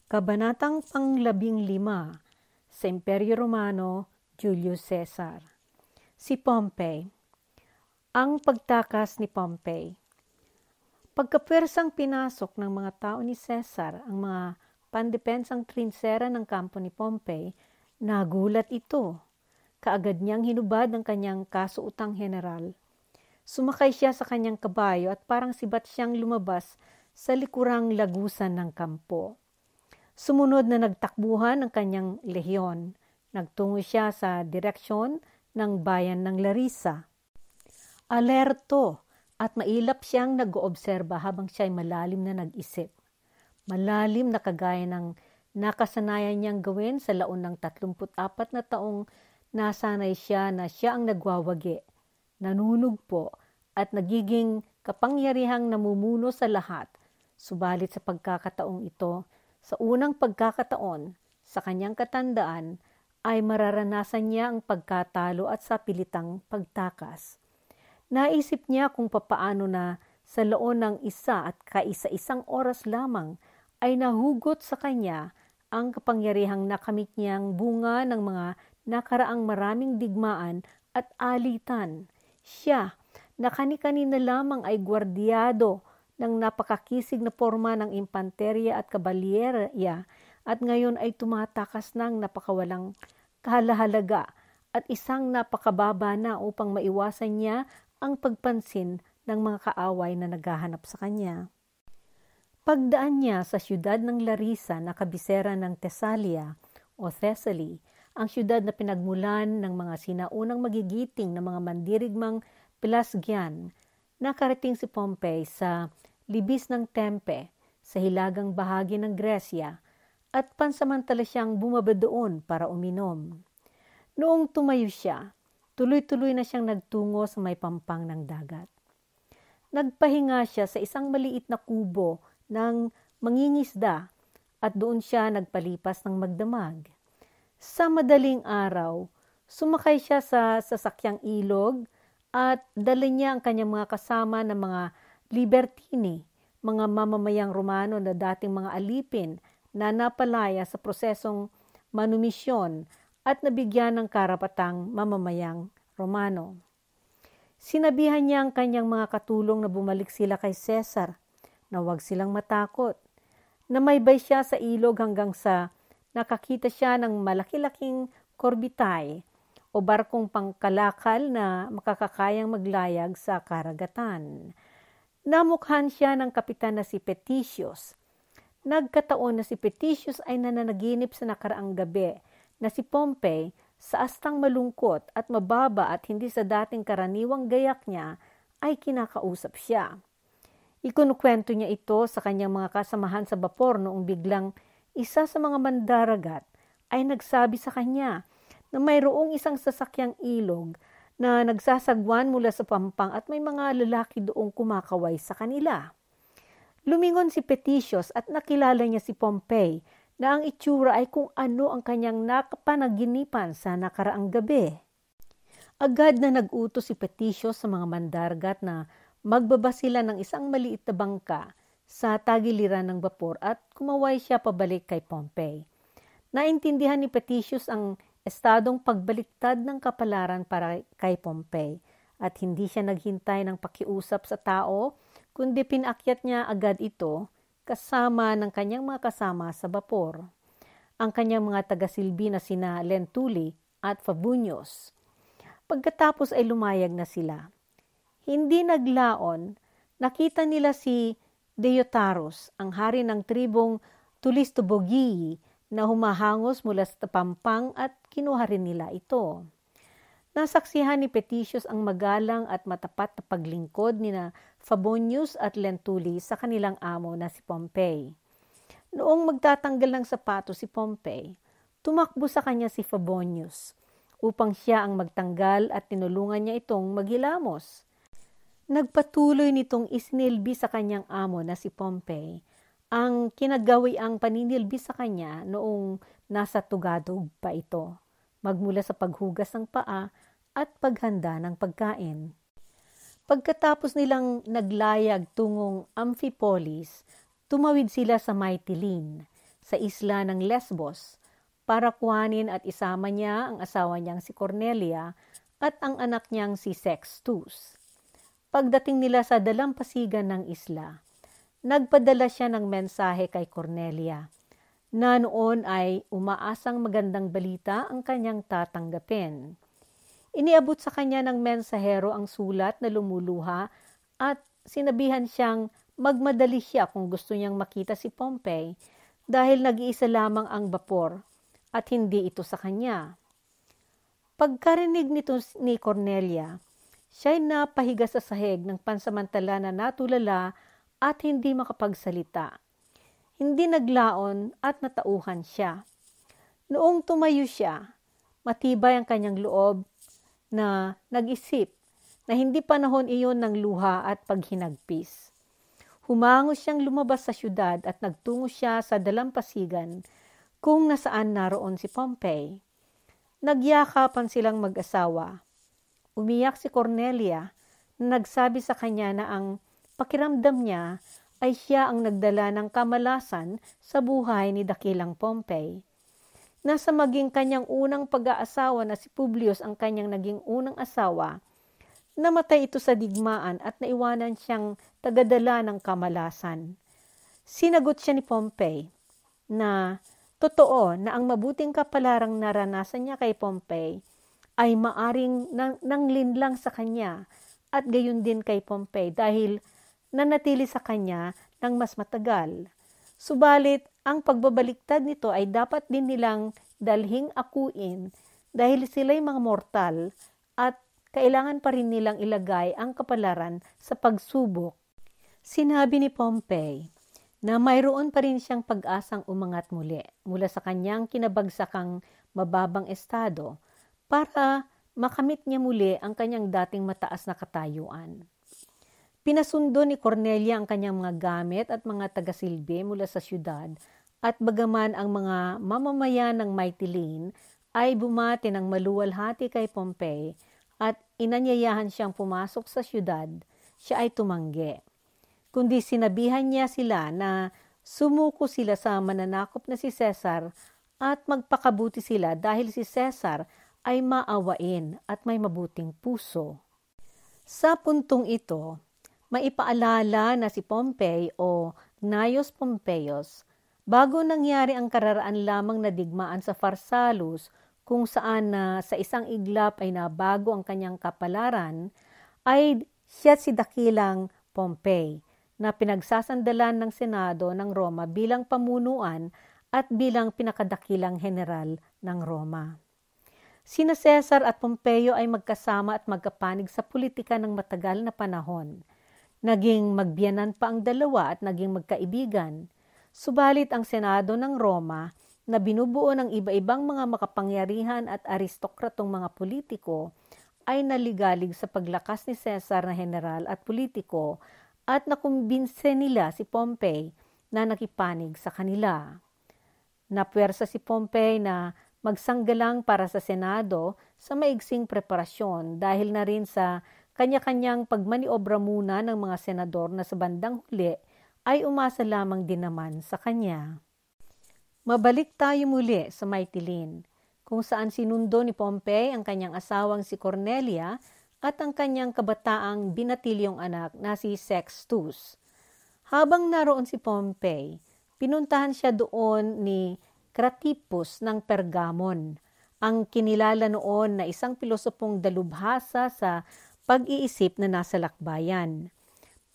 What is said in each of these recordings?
Kabanatang 15 sa Imperyo Romano, Julius Caesar. Si Pompey. Ang pagtakas ni Pompey. Pagkapwersang pinasok ng mga tao ni Caesar ang mga pandepensang trinsera ng kampo ni Pompey, nagulat ito. Kaagad niyang hinubad ang kanyang kasuutang general. Sumakay siya sa kanyang kabayo at parang sibat siyang lumabas sa likurang lagusan ng kampo. Sumunod na nagtakbuhan ang kanyang lehyon. Nagtungo siya sa direksyon ng bayan ng Larissa. Alerto at mailap siyang nag-oobserba habang siya'y malalim na nag-isip. Malalim na kagaya ng nakasanayan niyang gawin sa laon ng 34 na taong nasanay siya na siya ang nagwawagi, nanunugpo at nagiging kapangyarihang namumuno sa lahat. Subalit sa pagkakataong ito, sa unang pagkakataon, sa kanyang katandaan, ay mararanasan niya ang pagkatalo at sapilitang pagtakas. Naisip niya kung papaano na sa loob ng isa at kaisa-isang oras lamang ay nahugot sa kanya ang kapangyarihang nakamit niyang bunga ng mga nakaraang maraming digmaan at alitan. Siya, na kani-kanina lamang ay gwardyado ng napakakisig na porma ng impanterya at kabalyerya at ngayon ay tumatakas ng napakawalang kahalaga at isang napakababa na upang maiwasan niya ang pagpansin ng mga kaaway na naghahanap sa kanya. Pagdaan niya sa siyudad ng Larissa na kabisera ng Thessalia o Thessaly, ang siyudad na pinagmulan ng mga sinaunang magigiting na mga mandirigmang Pelasgian, nakarating si Pompey sa libis ng Tempe sa hilagang bahagi ng Gresya at pansamantala siyang bumaba doon para uminom. Noong tumayo siya, tuloy-tuloy na siyang nagtungo sa may pampang ng dagat. Nagpahinga siya sa isang maliit na kubo ng mangingisda at doon siya nagpalipas ng magdamag. Sa madaling araw, sumakay siya sa sasakyang ilog at dala niya ang kanyang mga kasama ng mga libertini, mga mamamayang Romano na dating mga alipin na napalaya sa prosesong manumisyon at nabigyan ng karapatang mamamayang Romano. Sinabihan niya ang kanyang mga katulong na bumalik sila kay Caesar, na huwag silang matakot. Namaybay siya sa ilog hanggang sa nakakita siya ng malaki-laking korbitay o barkong pangkalakal na makakakayang maglayag sa karagatan. Namukhan siya ng kapitan na si Petitius. Nagkataon na si Petitius ay nananaginip sa nakaraang gabi na si Pompey sa astang malungkot at mababa at hindi sa dating karaniwang gayak niya ay kinakausap siya. Ikunukwento niya ito sa kanyang mga kasamahan sa bapor noong biglang isa sa mga mandaragat ay nagsabi sa kanya na mayroong isang sasakyang ilog na nagsasagwan mula sa pampang at may mga lalaki doong kumakaway sa kanila. Lumingon si Petitius at nakilala niya si Pompey na ang itsura ay kung ano ang kanyang nakapanaginipan sa nakaraang gabi. Agad na nag-utos si Petitius sa mga mandaragat na magbaba sila ng isang maliit na bangka sa tagiliran ng bapor at kumaway siya pabalik kay Pompey. Naintindihan ni Petitius ang estadong pagbaliktad ng kapalaran para kay Pompey at hindi siya naghintay ng pakiusap sa tao kundi pinakyat niya agad ito kasama ng kanyang mga kasama sa bapor. Ang kanyang mga tagasilbi na sina Lentuli at Fabunius. Pagkatapos ay lumayag na sila. Hindi naglaon, nakita nila si Deiotarus, ang hari ng tribong Tulistobogii, na humahangos mula sa pampang at kinuha rin nila ito. Nasaksihan ni Petitius ang magalang at matapat na paglingkod ni na Fabonius at Lentuli sa kanilang amo na si Pompey. Noong magtatanggal ng sapato si Pompey, tumakbo sa kanya si Fabonius upang siya ang magtanggal at tinulungan niya itong maghilamos. Nagpatuloy nitong isinilbi sa kanyang amo na si Pompey ang kinagawiang paninilbi sa kanya noong nasa tugadog pa ito, magmula sa paghugas ng paa at paghanda ng pagkain. Pagkatapos nilang naglayag tungong Amphipolis, tumawid sila sa Mytilene. sa isla ng Lesbos para kuhanin at isama niya ang asawa niyang si Cornelia at ang anak niyang si Sextus. Pagdating nila sa dalampasigan ng isla, nagpadala siya ng mensahe kay Cornelia na noon ay umaasang magandang balita ang kanyang tatanggapin. Iniabot sa kanya ng mensahero ang sulat na lumuluha at sinabihan siyang magmadali siya kung gusto niyang makita si Pompey dahil nag-iisa lamang ang bapor at hindi ito sa kanya. Pagkarinig nito ni Cornelia, siya'y napahiga sa sahig ng pansamantala na natulala at hindi makapagsalita. Hindi naglaon at natauhan siya. Noong tumayo siya, matibay ang kanyang loob na nag-isip na hindi panahon iyon ng luha at paghinagpis. Humango siyang lumabas sa syudad at nagtungo siya sa dalampasigan kung nasaan naroon si Pompey. Nagyakapan silang mag-asawa. Umiyak si Cornelia na nagsabi sa kanya na ang pakiramdam niya ay siya ang nagdala ng kamalasan sa buhay ni dakilang Pompey. Nasa maging kanyang unang pag-aasawa na si Publius ang kanyang naging unang asawa, namatay ito sa digmaan at naiwanan siyang tagadala ng kamalasan. Sinagot siya ni Pompey na totoo na ang mabuting kapalarang naranasan niya kay Pompey ay maaring nanglinlang sa kanya at gayon din kay Pompey dahil nanatili sa kanya ng mas matagal. Subalit, ang pagbabaliktad nito ay dapat din nilang dalhing akuin dahil sila'y mga mortal at kailangan pa rin nilang ilagay ang kapalaran sa pagsubok. Sinabi ni Pompey na mayroon pa rin siyang pag-asang umangat muli mula sa kanyang kinabagsakang mababang estado para makamit niya muli ang kanyang dating mataas na katayuan. Pinasundo ni Cornelia ang kanyang mga gamit at mga tagasilbi mula sa syudad at bagaman ang mga mamamayan ng Mytilene ay bumati ng maluwalhati kay Pompey at inanyayahan siyang pumasok sa syudad, siya ay tumanggi. Kundi sinabihan niya sila na sumuko sila sa mananakop na si Cesar at magpakabuti sila dahil si Cesar ay maawain at may mabuting puso. Sa puntong ito, maipaalala na si Pompey o Gnaeus Pompeius, bago nangyari ang kararaan lamang na digmaan sa Pharsalus kung saan na sa isang iglap ay nabago ang kanyang kapalaran, ay siya si dakilang Pompey na pinagsasandalan ng Senado ng Roma bilang pamunuan at bilang pinakadakilang general ng Roma. Sina Cesar at Pompeo ay magkasama at magkapanig sa politika ng matagal na panahon. Naging magbiyanan pa ang dalawa at naging magkaibigan. Subalit ang Senado ng Roma na binubuo ng iba-ibang mga makapangyarihan at aristokratong mga politiko ay naligalig sa paglakas ni Cesar na general at politiko at nakumbinse nila si Pompey na nakipanig sa kanila. Napuwersa si Pompey na magsanggalang para sa Senado sa maigsing preparasyon dahil na rin sa kanya-kanyang pagmaniobra muna ng mga senador na sa bandang huli ay umasa lamang din naman sa kanya. Mabalik tayo muli sa Mytilene, kung saan sinundo ni Pompey ang kanyang asawang si Cornelia at ang kanyang kabataang binatilyong anak na si Sextus. Habang naroon si Pompey, pinuntahan siya doon ni Cratipus ng Pergamon, ang kinilala noon na isang pilosopong dalubhasa sa pag-iisip na nasa lakbayan.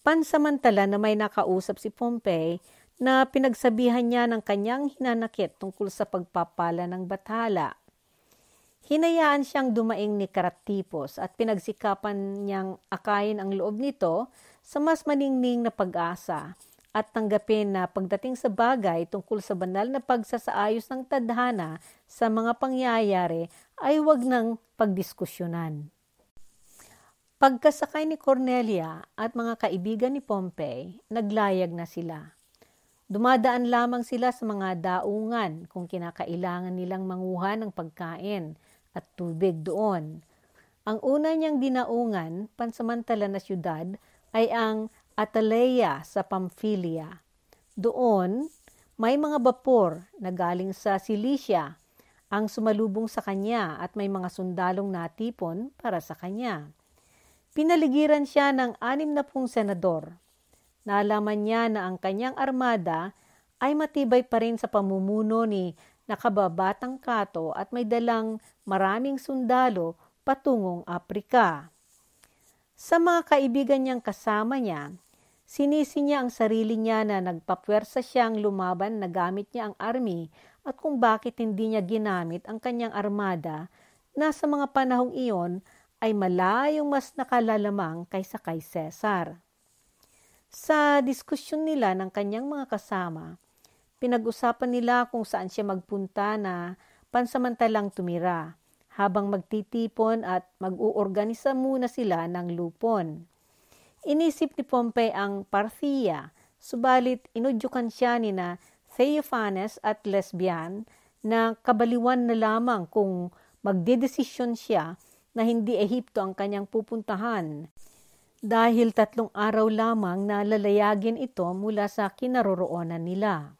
Pansamantala na may nakausap si Pompey na pinagsabihan niya ng kanyang hinanakit tungkol sa pagpapala ng bathala. Hinayaan siyang dumaing ni Cratipus at pinagsikapan niyang akayin ang loob nito sa mas maningning na pag-asa at tanggapin na pagdating sa bagay tungkol sa banal na pagsasaayos ng tadhana sa mga pangyayari ay huwag nang pagdiskusyonan. Pagkasakay ni Cornelia at mga kaibigan ni Pompey, naglayag na sila. Dumadaan lamang sila sa mga daungan kung kinakailangan nilang manguha ng pagkain at tubig doon. Ang una niyang dinaungan, pansamantala na syudad, ay ang Atalaya sa Pamphylia. Doon, May mga bapor na galing sa Cilicia ang sumalubong sa kanya at may mga sundalong natipon para sa kanya. Pinaligiran siya ng 60 senador. Nalaman niya na ang kanyang armada ay matibay pa rin sa pamumuno ni nakababatang Cato at may dalang maraming sundalo patungong Aprika. Sa mga kaibigan niyang kasama niya, sinisi niya ang sarili niya na nagpapwersa siyang lumaban na gamit niya ang army at kung bakit hindi niya ginamit ang kanyang armada na sa mga panahong iyon ay malayong mas nakalalamang kaysa kay Cesar. Sa diskusyon nila ng kanyang mga kasama, pinag-usapan nila kung saan siya magpunta na pansamantalang tumira habang magtitipon at mag-uorganisa muna sila ng lupon. Inisip ni Pompey ang Parthia, subalit inudyukan siya ni na Theophanes at Lesbian na kabaliwan na lamang kung magdedesisyon siya na hindi Ehipto ang kanyang pupuntahan dahil 3 araw lamang na lalayagin ito mula sa kinaroroonan nila.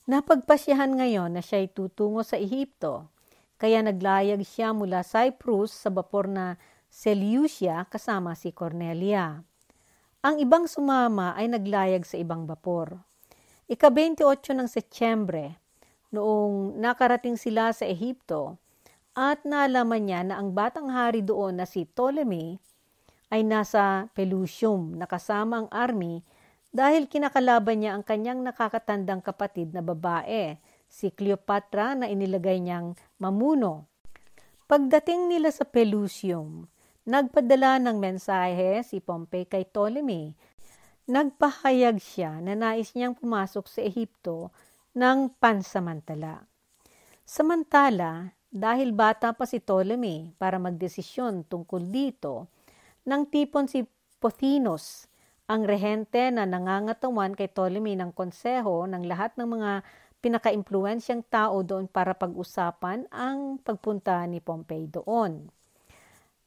Napagpasyahan ngayon na siya'y tutungo sa Ehipto, kaya naglayag siya mula Cyprus sa bapor na Seleucia kasama si Cornelia. Ang ibang sumama ay naglayag sa ibang bapor. Ika-28 ng Setyembre, noong nakarating sila sa Ehipto, at nalaman niya na ang batang hari doon na si Ptolemy ay nasa Pelusium na kasama ang army dahil kinakalaban niya ang kanyang nakakatandang kapatid na babae, si Cleopatra na inilagay niyang mamuno. Pagdating nila sa Pelusium, nagpadala ng mensahe si Pompey kay Ptolemy. Nagpahayag siya na nais niyang pumasok sa Ehipto ng pansamantala. Samantala, dahil bata pa si Ptolemy para magdesisyon tungkol dito, nang tipon si Pothinus, ang rehente na nangangatawan kay Ptolemy ng konseho ng lahat ng mga pinaka-impluwensyang tao doon para pag-usapan ang pagpunta ni Pompey doon.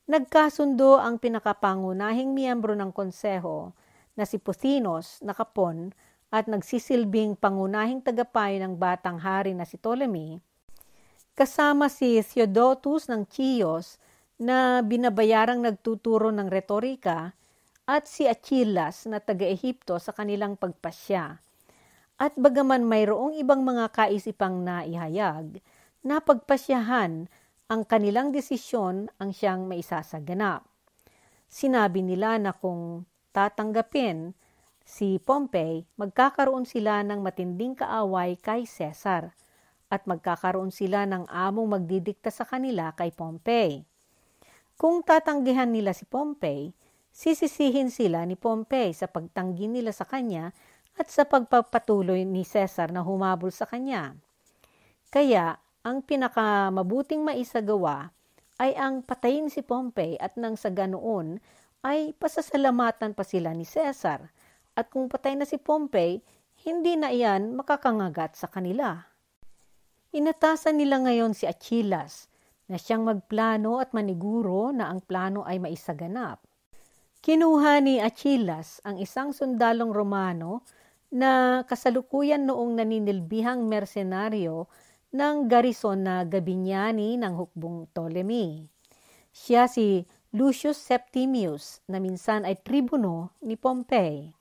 Nagkasundo ang pinakapangunahing miyembro ng konseho na si Pothinus na Kapon at nagsisilbing pangunahing tagapayo ng batang hari na si Ptolemy, kasama si Theodotus ng Chios na binabayarang nagtuturo ng retorika at si Achillas na taga-Ehipto sa kanilang pagpasya. At bagaman mayroong ibang mga kaisipang naihayag, napagpasyahan ang kanilang desisyon ang siyang maisasaganap. Sinabi nila na kung tatanggapin si Pompey, magkakaroon sila ng matinding kaaway kay Cesar at magkakaroon sila ng among magdidikta sa kanila kay Pompey. Kung tatanggihan nila si Pompey, sisisihin sila ni Pompey sa pagtanggi nila sa kanya at sa pagpapatuloy ni Cesar na humabol sa kanya. Kaya, ang pinakamabuting maisagawa ay ang patayin si Pompey at nang sa ganoon ay pasasalamatan pa sila ni Cesar. At kung patay na si Pompey, hindi na iyan makakangagat sa kanila. Inatasan nila ngayon si Achillas na siyang magplano at maniguro na ang plano ay maisaganap. Kinuha ni Achillas ang isang sundalong Romano na kasalukuyan noong naninilbihang mersenaryo ng garison na Gabiniani ng hukbong Ptolemy. Siya si Lucius Septimius na minsan ay tribuno ni Pompey.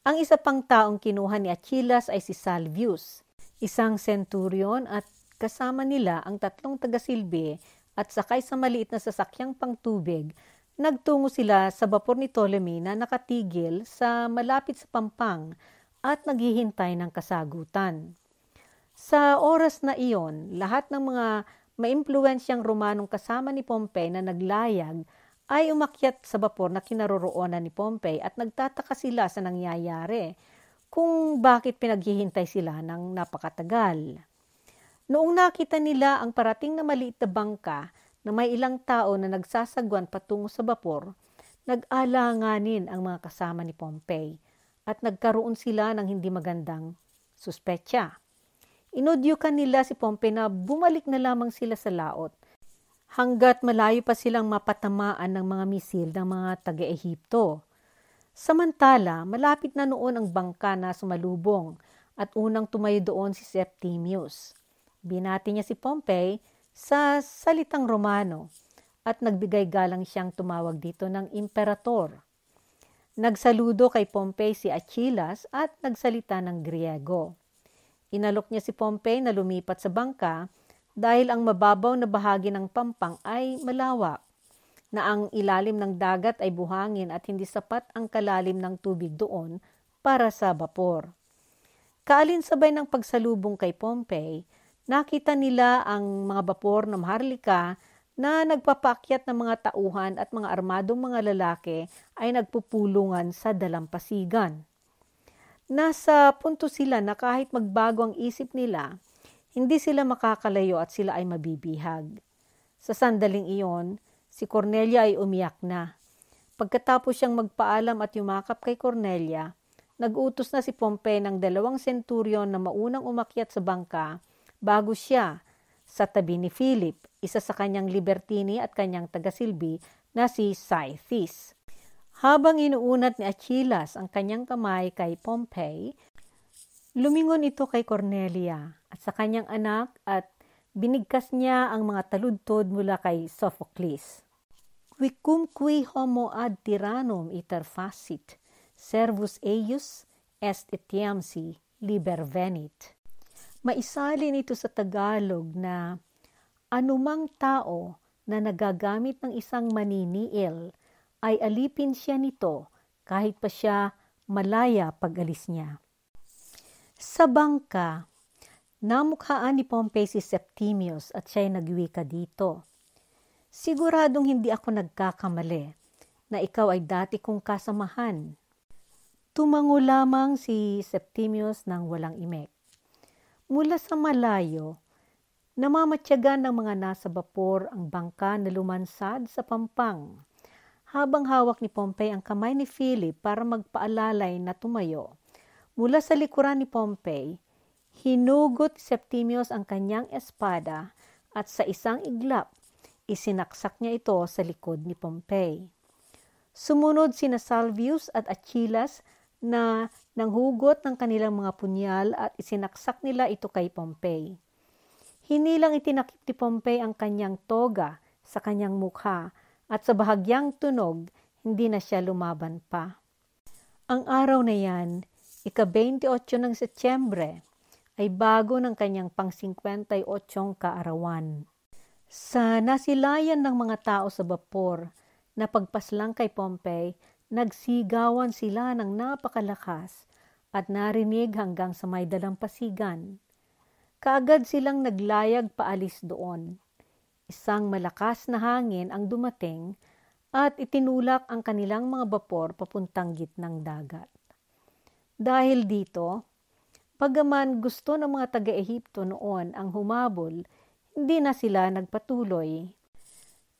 Ang isa pang taong kinuha ni Achillas ay si Salvius, isang centurion at kasama nila ang 3 tagasilbi at sakay sa maliit na sasakyang pangtubig. Nagtungo sila sa bapor ni Ptolemy na nakatigil sa malapit sa pampang at naghihintay ng kasagutan. Sa oras na iyon, lahat ng mga maimpluwensyang Romanong kasama ni Pompey na naglayag ay umakyat sa bapor na kinaroroonan ni Pompey at nagtataka sila sa nangyayari kung bakit pinaghihintay sila ng napakatagal. Noong nakita nila ang parating na maliit na bangka na may ilang tao na nagsasagwan patungo sa bapor, nag-alanganin ang mga kasama ni Pompey at nagkaroon sila ng hindi magandang suspetsa. Inudyukan nila si Pompey na bumalik na lamang sila sa laot hanggat malayo pa silang mapatamaan ng mga misil ng mga taga-Ehipto. Samantala, malapit na noon ang bangka na sumalubong at unang tumayo doon si Septimius. Binati niya si Pompey sa salitang Romano at nagbigay galang siyang tumawag dito ng Imperator. Nagsaludo kay Pompey si Achillas at nagsalita ng Griego. Inalok niya si Pompey na lumipat sa bangka dahil ang mababaw na bahagi ng pampang ay malawak, na ang ilalim ng dagat ay buhangin at hindi sapat ang kalalim ng tubig doon para sa bapor. Kaalinsabay ng pagsalubong kay Pompey, nakita nila ang mga bapor na maharlika na nagpapaakyat ng mga tauhan at mga armadong mga lalaki ay nagpupulungan sa dalampasigan. Nasa punto sila na kahit magbago ang isip nila, hindi sila makakalayo at sila ay mabibihag. Sa sandaling iyon, si Cornelia ay umiyak na. Pagkatapos siyang magpaalam at yumakap kay Cornelia, nag-utos na si Pompey ng 2 centurion na maunang umakyat sa bangka bago siya sa tabi ni Philip, isa sa kanyang libertini at kanyang tagasilbi na si Scythes. Habang inuunat ni Achillas ang kanyang kamay kay Pompey, lumingon ito kay Cornelia at sa kanyang anak at binigkas niya ang mga taludtod mula kay Sophocles. Quicumque homo ad tyrannum iter facit, servus eius est etiamsi liber venit. Maisalin ito sa Tagalog na anumang tao na nagagamit ng isang maniniil ay alipin siya nito kahit pa siya malaya pag-alis niya. Sa bangka, namukhaan ni Pompey si Septimius at siya'y nagwika dito. Siguradong hindi ako nagkakamali na ikaw ay dati kong kasamahan. Tumango lamang si Septimius ng walang imek. Mula sa malayo, namamatyagan ng mga nasa bapor ang bangka na lumansad sa pampang. Habang hawak ni Pompey ang kamay ni Philip para magpaalalay na tumayo, mula sa likuran ni Pompey, hinugot ni Septimius ang kanyang espada at sa isang iglap, isinaksak niya ito sa likod ni Pompey. Sumunod sina Salvius at Achillas na nanghugot ng kanilang mga punyal at isinaksak nila ito kay Pompey. Hinilang itinakip ni Pompey ang kanyang toga sa kanyang mukha at sa bahagyang tunog, hindi na siya lumaban pa. Ang araw na yan, ika-28 ng Setyembre, ay bago ng kanyang pang-58 kaarawan. Sa nasilayan ng mga tao sa bapor na pagpaslang kay Pompey, nagsigawan sila ng napakalakas at narinig hanggang sa may dalampasigan. Kaagad silang naglayag paalis doon. Isang malakas na hangin ang dumating at itinulak ang kanilang mga bapor papuntang gitnang dagat. Dahil dito, bagaman gusto ng mga taga-Ehipto noon ang humabol, hindi na sila nagpatuloy.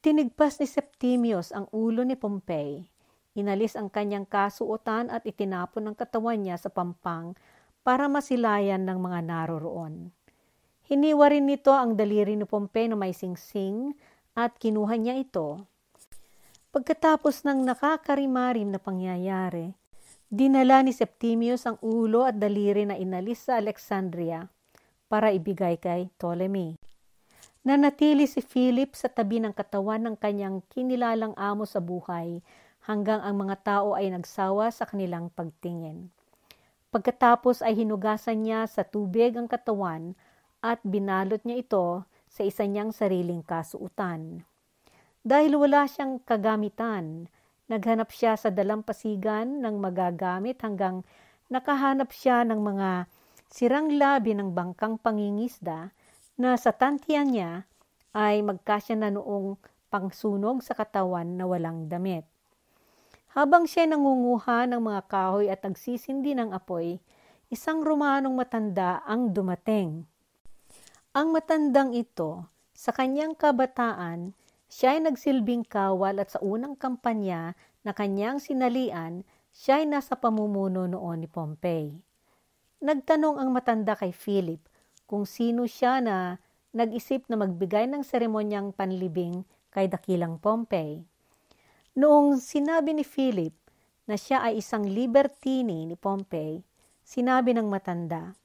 Tinigpas ni Septimius ang ulo ni Pompey. Inalis ang kanyang kasuotan at itinapon ang katawan niya sa pampang para masilayan ng mga naroroon. Hiniwa rin nito ang daliri ni Pompey na may singsing at kinuha niya ito. Pagkatapos ng nakakarimarim na pangyayari, dinala ni Septimius ang ulo at daliri na inalis sa Alexandria para ibigay kay Ptolemy. Nanatili si Philip sa tabi ng katawan ng kanyang kinilalang amo sa buhay hanggang ang mga tao ay nagsawa sa kanilang pagtingin. Pagkatapos ay hinugasan niya sa tubig ang katawan at binalot niya ito sa isa niyang sariling kasuutan. Dahil wala siyang kagamitan, naghanap siya sa dalampasigan ng magagamit hanggang nakahanap siya ng mga sirang labi ng bangkang pangingisda na sa tantiyan niya ay magkasya na noong pangsunog sa katawan na walang damit. Habang siya nangunguha ng mga kahoy at nagsisindi ng apoy, isang Romanong matanda ang dumating. Ang matandang ito, sa kanyang kabataan, siya ay nagsilbing kawal at sa unang kampanya na kanyang sinalian, siya ay nasa pamumuno noon ni Pompey. Nagtanong ang matanda kay Philip kung sino siya na nag-isip na magbigay ng seremonyang panlibing kay dakilang Pompey. Noong sinabi ni Philip na siya ay isang libertini ni Pompey, sinabi ng matanda,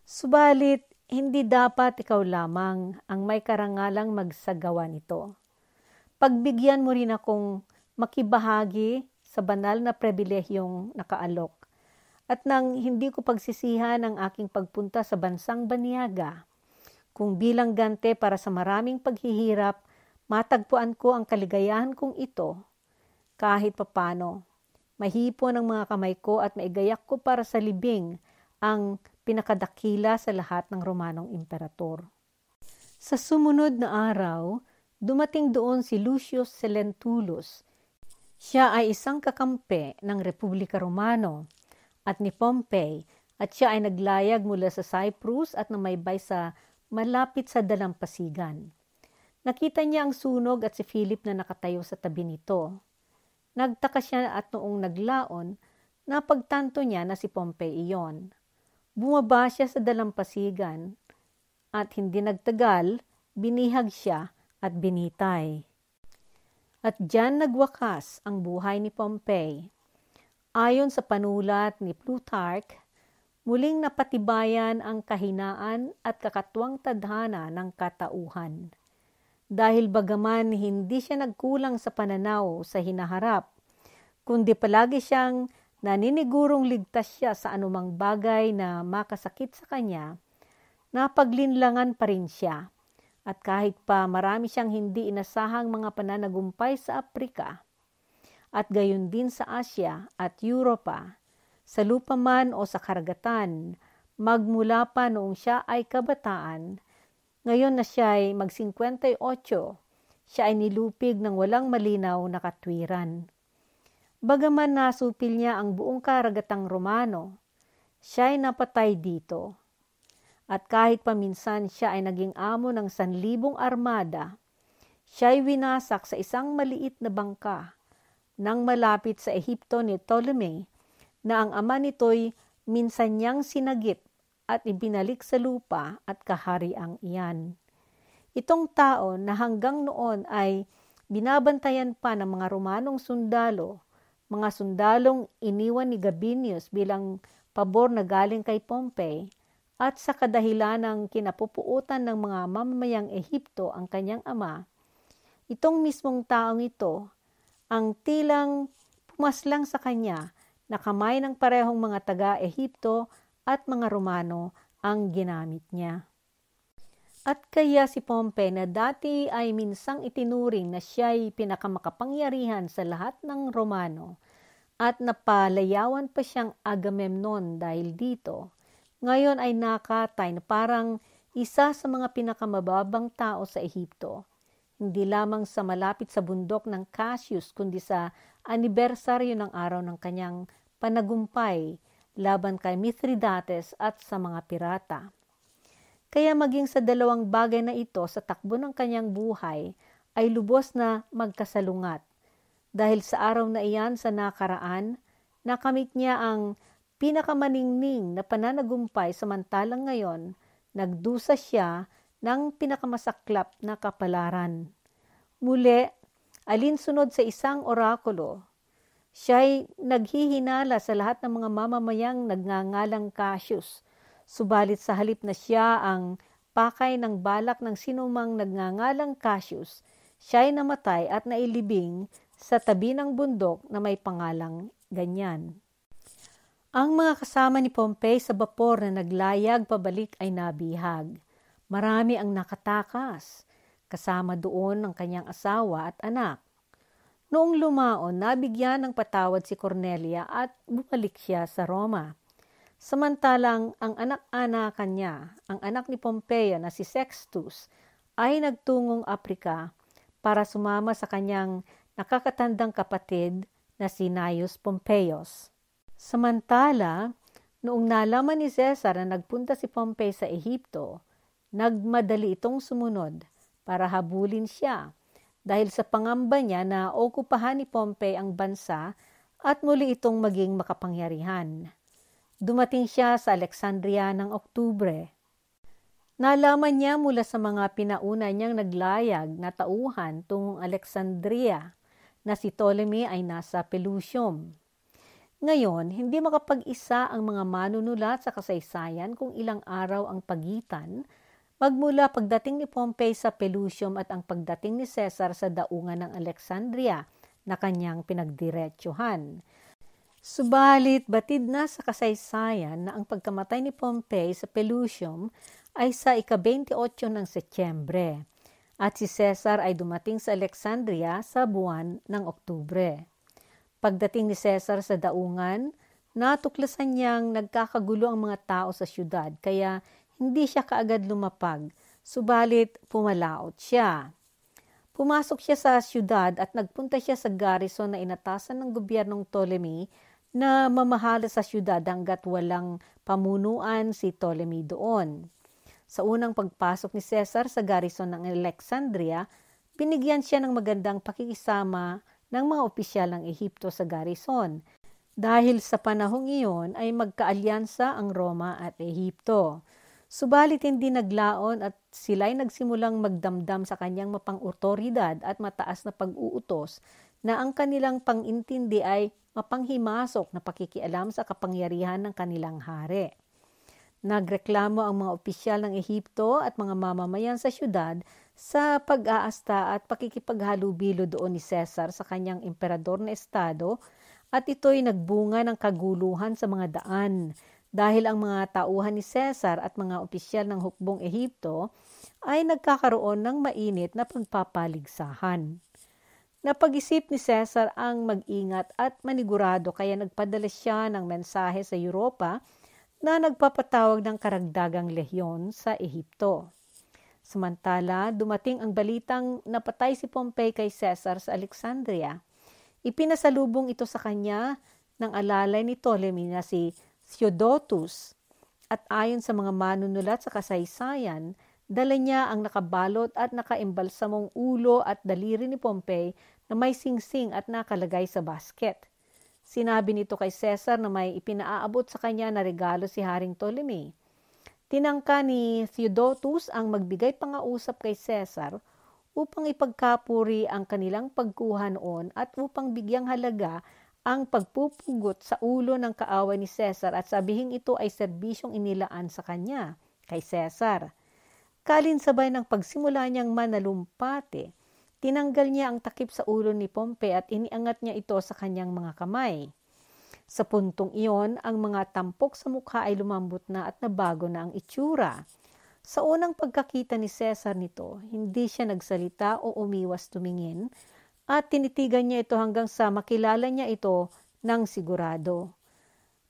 Subalit, hindi dapat ikaw lamang ang may karangalang magsagawa nito. Pagbigyan mo rin akong makibahagi sa banal na pribilehyong nakaalok at nang hindi ko pagsisihan ang aking pagpunta sa bansang banyaga, kung bilang gante para sa maraming paghihirap, matagpuan ko ang kaligayahan kong ito, kahit papano. Mahipon ang mga kamay ko at maigayak ko para sa libing ang pinakadakila sa lahat ng Romanong Imperator. Sa sumunod na araw, dumating doon si Lucius Lentulus. Siya ay isang kakampi ng Republika Romano at ni Pompey at siya ay naglayag mula sa Cyprus at namaybay sa malapit sa dalampasigan. Nakita niya ang sunog at si Philip na nakatayo sa tabi nito. Nagtaka siya at noong naglaon, napagtanto niya na si Pompey iyon. Bumaba siya sa dalampasigan at hindi nagtagal, binihag siya at binitay. At diyan nagwakas ang buhay ni Pompey. Ayon sa panulat ni Plutarch, muling napatibayan ang kahinaan at kakatwang tadhana ng katauhan. Dahil bagaman hindi siya nagkulang sa pananaw sa hinaharap, kundi palagi siyang naninigurong ligtas siya sa anumang bagay na makasakit sa kanya, napaglinlangan pa rin siya. At kahit pa marami siyang hindi inasahang mga pananagumpay sa Aprika, at gayon din sa Asya at Europa, sa lupa man o sa karagatan, magmula pa noong siya ay kabataan, ngayon na siya ay mag-58, siya ay nilupig ng walang malinaw na katwiran. Bagaman nasupil niya ang buong karagatang Romano, siya ay napatay dito. At kahit paminsan siya ay naging amo ng 1,000 armada, siya ay winasak sa isang maliit na bangka nang malapit sa Ehipto ni Ptolemy na ang ama nito'y minsan niyang sinagip at ibinalik sa lupa at kahariang iyan. Itong tao na hanggang noon ay binabantayan pa ng mga Romanong sundalo, mga sundalong iniwan ni Gabinius bilang pabor na galing kay Pompey, at sa kadahilan ng kinapupuutan ng mga mamamayang Ehipto ang kanyang ama, itong mismong taong ito ang tilang pumaslang sa kanya na kamay ng parehong mga taga-Ehipto at mga Romano ang ginamit niya. At kaya si Pompey na dati ay minsang itinuring na siya'y pinakamakapangyarihan sa lahat ng Romano at napalayawan pa siyang Agamemnon dahil dito, ngayon ay nakatay na parang isa sa mga pinakamababang tao sa Ehipto, hindi lamang sa malapit sa bundok ng Cassius kundi sa anibersaryo ng araw ng kanyang panagumpay laban kay Mithridates at sa mga pirata. Kaya maging sa dalawang bagay na ito sa takbo ng kanyang buhay ay lubos na magkasalungat. Dahil sa araw na iyan sa nakaraan, nakamit niya ang pinakamaningning na pananagumpay samantalang ngayon, nagdusa siya ng pinakamasaklap na kapalaran. Muli, alinsunod sa isang orakulo, siya'y naghihinala sa lahat ng mga mamamayang nagngangalang Cassius, subalit sa halip na siya ang pakay ng balak ng sinumang nagngangalang Cassius, siya'y namatay at nailibing sa tabi ng bundok na may pangalang ganyan. Ang mga kasama ni Pompey sa bapor na naglayag pabalik ay nabihag. Marami ang nakatakas, kasama doon ang kanyang asawa at anak. Noong lumaon, nabigyan ng patawad si Cornelia at bumalik siya sa Roma. Samantalang ang anak-anakan niya, ang anak ni Pompeo na si Sextus, ay nagtungong Aprika para sumama sa kanyang nakakatandang kapatid na si Gnaeus Pompeius. Samantala, noong nalaman ni Caesar na nagpunta si Pompey sa Ehipto, nagmadali itong sumunod para habulin siya dahil sa pangamba niya na okupahan ni Pompey ang bansa at muli itong maging makapangyarihan. Dumating siya sa Alexandria ng Oktubre. Nalaman niya mula sa mga pinauna niyang naglayag na tauhan tungong Alexandria na si Ptolemy ay nasa Pelusium. Ngayon, hindi makapag-isa ang mga manunulat sa kasaysayan kung ilang araw ang pagitan magmula pagdating ni Pompey sa Pelusium at ang pagdating ni Caesar sa daungan ng Alexandria na kanyang pinagdiretsuhan. Subalit, batid na sa kasaysayan na ang pagkamatay ni Pompey sa Pelusium ay sa ika-28 ng Setyembre at si Caesar ay dumating sa Alexandria sa buwan ng Oktubre. Pagdating ni Caesar sa daungan, natuklasan niyang nagkakagulo ang mga tao sa syudad kaya hindi siya kaagad lumapag, subalit pumalaot siya. Pumasok siya sa syudad at nagpunta siya sa garrison na inatasan ng gobyernong Ptolemy na mamahala sa syudad hanggat walang pamunuan si Ptolemy doon. Sa unang pagpasok ni Caesar sa garrison ng Alexandria, binigyan siya ng magandang pakikisama ng mga opisyal ng Ehipto sa garrison. Dahil sa panahong iyon ay magkaalyansa ang Roma at Ehipto. Subalit hindi naglaon at sila'y nagsimulang magdamdam sa kanyang mapang-otoridad at mataas na pag-uutos na ang kanilang pangintindi ay mapanghimasok na pakikialam sa kapangyarihan ng kanilang hari. Nagreklamo ang mga opisyal ng Ehipto at mga mamamayan sa syudad sa pag-aasta at pakikipaghalubilo doon ni Caesar sa kanyang emperador na estado at ito'y nagbunga ng kaguluhan sa mga daan dahil ang mga tauhan ni Caesar at mga opisyal ng hukbong Ehipto ay nagkakaroon ng mainit na pagpapaligsahan. Napag-isip ni Caesar ang mag-ingat at manigurado kaya nagpadala siya ng mensahe sa Europa na nagpapatawag ng karagdagang lehyon sa Ehipto. Samantala, dumating ang balitang napatay si Pompey kay Caesar sa Alexandria. Ipinasalubong ito sa kanya ng alalay ni Ptolemy na si Theodotus at ayon sa mga manunulat sa kasaysayan, dala niya ang nakabalot at nakaimbalsamong ulo at daliri ni Pompey na may singsing at nakalagay sa basket. Sinabi nito kay Caesar na may ipinaaabot sa kanya na regalo si Haring Ptolemy. Tinangka ni Theodotus ang magbigay pangausap kay Caesar upang ipagkapuri ang kanilang pagkuha noon at upang bigyang halaga ang pagpupugot sa ulo ng kaaway ni Caesar at sabihing ito ay serbisyong inilaan sa kanya, kay Caesar. Kalinsabay ng pagsimula niyang manalumpate, tinanggal niya ang takip sa ulo ni Pompey at iniangat niya ito sa kanyang mga kamay. Sa puntong iyon, ang mga tampok sa mukha ay lumambot na at nabago na ang itsura. Sa unang pagkakita ni Caesar nito, hindi siya nagsalita o umiwas tumingin at tinitigan niya ito hanggang sa makilala niya ito ng sigurado.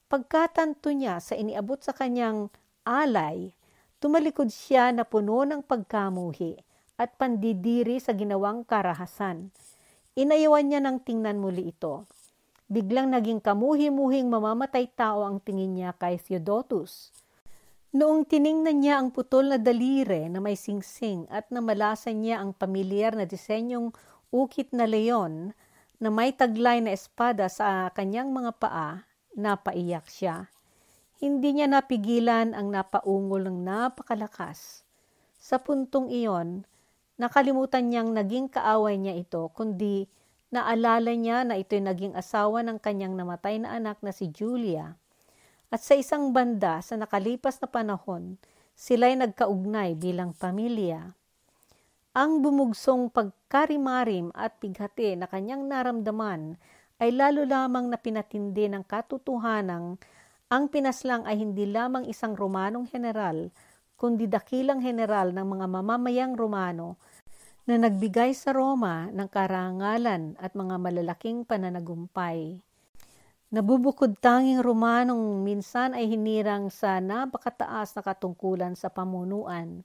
Pagkatanto niya sa iniabot sa kanyang alay, tumalikod siya na puno ng pagkamuhi at pandidiri sa ginawang karahasan. Inayawan niya ng tingnan muli ito. Biglang naging kamuhi-muhing mamamatay tao ang tingin niya kay Theodotus. Noong tiningnan niya ang putol na daliri na may singsing at namalasan niya ang pamilyar na disenyong ukit na leon na may taglay na espada sa kanyang mga paa, napaiyak siya. Hindi niya napigilan ang napaungol ng napakalakas. Sa puntong iyon, nakalimutan niyang naging kaaway niya ito, kundi naalala niya na ito'y naging asawa ng kanyang namatay na anak na si Julia. At sa isang banda, sa nakalipas na panahon, sila'y nagkaugnay bilang pamilya. Ang bumugsong pagkarimarim at bighati na kanyang naramdaman ay lalo lamang na pinatindi ng katotohanang ang pinaslang ay hindi lamang isang Romanong general, kundi dakilang general ng mga mamamayang Romano na nagbigay sa Roma ng karangalan at mga malalaking pananagumpay. Nabubukod tanging Romanong minsan ay hinirang sa napakataas na katungkulan sa pamunuan,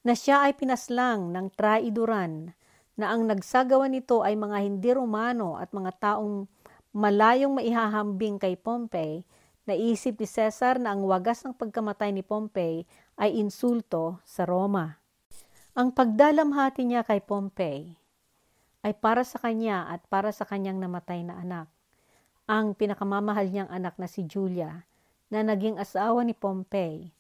na siya ay pinaslang ng traidoran, na ang nagsagawa nito ay mga hindi Romano at mga taong malayong maihahambing kay Pompey. Naisip ni Caesar na ang wagas ng pagkamatay ni Pompey ay insulto sa Roma. Ang pagdalamhati niya kay Pompey ay para sa kanya at para sa kanyang namatay na anak, ang pinakamamahal niyang anak na si Julia, na naging asawa ni Pompey.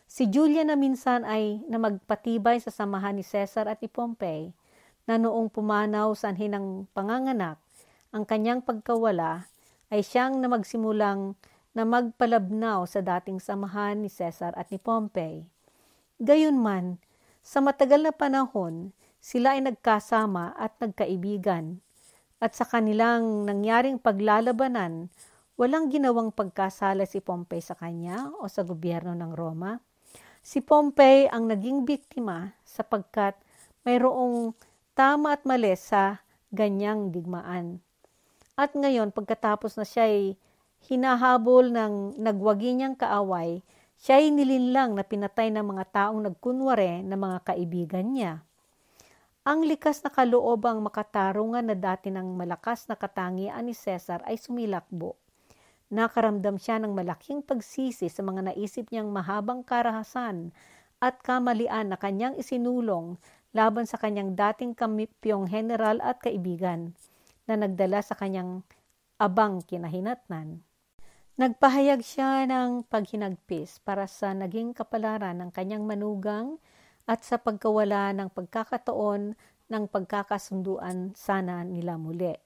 Si Julia na minsan ay na magpatibay sa samahan ni Caesar at ni Pompey, na noong pumanaw sa anhin ng panganganak, ang kanyang pagkawala ay siyang na magsimulang na magpalabnaw sa dating samahan ni Cesar at ni Pompey. Gayunman, sa matagal na panahon, sila ay nagkasama at nagkaibigan, at sa kanilang nangyaring paglalabanan, walang ginawang pagkasala si Pompey sa kanya o sa gobyerno ng Roma. Si Pompey ang naging biktima sapagkat mayroong tama at mali sa ganyang digmaan. At ngayon, pagkatapos na siya ay hinahabol ng nagwagi niyang kaaway, siya ay nilinlang na pinatay ng mga taong nagkunwari na mga kaibigan niya. Ang likas na kaloobang makatarungan na dati ng malakas na katangian ni Cesar ay sumilakbo. Nakaramdam siya ng malaking pagsisi sa mga naisip niyang mahabang karahasan at kamalian na kanyang isinulong laban sa kanyang dating kamipyong general at kaibigan na nagdala sa kanyang abang kinahinatnan. Nagpahayag siya ng paghinagpis para sa naging kapalaran ng kanyang manugang at sa pagkawala ng pagkakataon ng pagkakasunduan sana nila muli.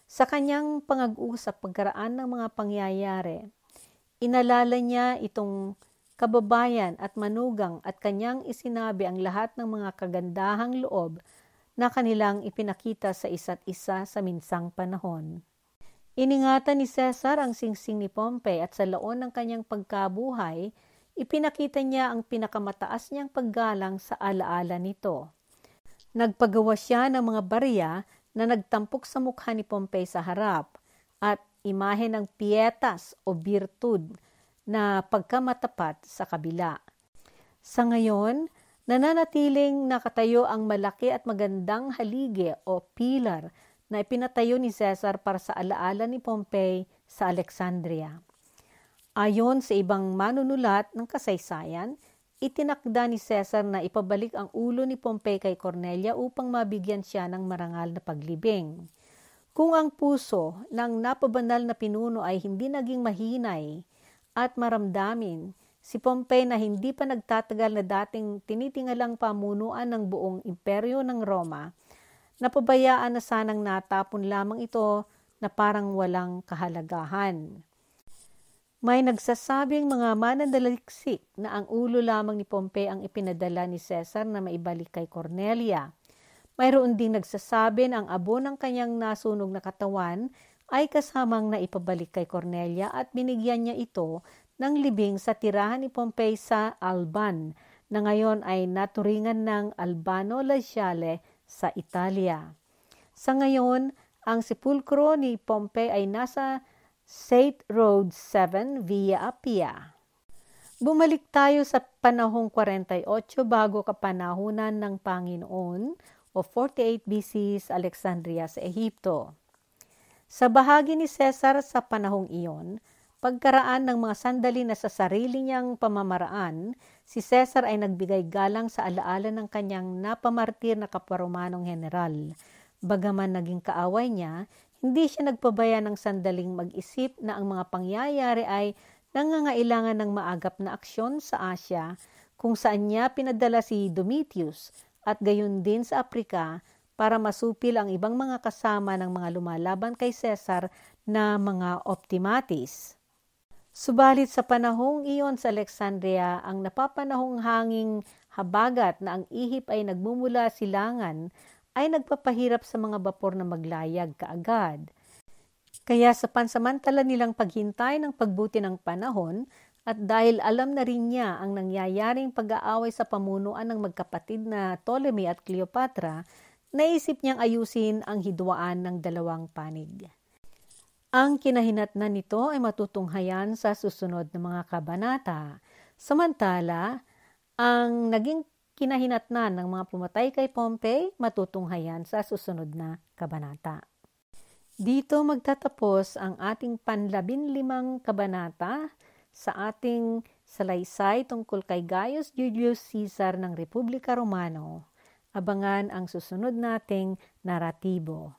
Sa kanyang pangag-usap pagkaraan ng mga pangyayari, inalala niya itong kababayan at manugang at kanyang isinabi ang lahat ng mga kagandahang loob na kanilang ipinakita sa isa't isa sa minsang panahon. Iningatan ni Cesar ang singsing ni Pompey at sa laon ng kanyang pagkabuhay, ipinakita niya ang pinakamataas niyang paggalang sa alaala nito. Nagpagawa siya ng mga barya na nagtampok sa mukha ni Pompey sa harap at imahe ng pietas o birtud na pagkamatapat sa kabila. Sa ngayon, nananatiling nakatayo ang malaki at magandang haligi o pilar na ipinatayo ni Cesar para sa alaala ni Pompey sa Alexandria. Ayon sa ibang manunulat ng kasaysayan, itinakda ni Cesar na ipabalik ang ulo ni Pompey kay Cornelia upang mabigyan siya ng marangal na paglibing. Kung ang puso ng napabanal na pinuno ay hindi naging mahinay at maramdamin, si Pompey na hindi pa nagtatagal na dating tinitingalang pamunuan ng buong imperyo ng Roma, napabayaan na sanang natapon lamang ito na parang walang kahalagahan. May nagsasabing mga mananaliksik na ang ulo lamang ni Pompey ang ipinadala ni Cesar na maibalik kay Cornelia. Mayroon ding nagsasabi na ang abo ng kanyang nasunog na katawan ay kasamang naipabalik kay Cornelia at binigyan niya ito ng libing sa tirahan ni Pompey sa Alban, na ngayon ay naturingan ng Albano Laziale sa Italia. Sa ngayon, ang sepulkro ni Pompey ay nasa St. Road 7, Via Appia. Bumalik tayo sa panahong 48 bago kapanahunan ng Panginoon o 48 BC sa Alexandria sa Ehipto. Sa bahagi ni Cesar sa panahong iyon, pagkaraan ng mga sandali na sa sarili niyang pamamaraan, si Cesar ay nagbigay galang sa alaala ng kanyang napamartir na kapwa-Romanong general. Bagaman naging kaaway niya, hindi siya nagpabaya ng sandaling mag-isip na ang mga pangyayari ay nangangailangan ng maagap na aksyon sa Asya, kung saan niya pinadala si Domitius at gayon din sa Aprika para masupil ang ibang mga kasama ng mga lumalaban kay Cesar na mga optimatis. Subalit sa panahong iyon sa Alexandria, ang napapanahong hanging habagat na ang ihip ay nagmumula silangan ay nagpapahirap sa mga bapor na maglayag kaagad. Kaya sa pansamantala nilang paghintay ng pagbuti ng panahon at dahil alam na rin niya ang nangyayaring pag-aaway sa pamunuan ng magkapatid na Ptolemy at Cleopatra, naisip niyang ayusin ang hidwaan ng dalawang panig. Ang kinahinatnan nito ay matutunghayan sa susunod na mga kabanata. Samantala, ang naging kinahinatnan ng mga pumatay kay Pompey matutunghayan sa susunod na kabanata. Dito magtatapos ang ating 15 kabanata sa ating salaysay tungkol kay Gaius Julius Caesar ng Republika Romano. Abangan ang susunod nating naratibo.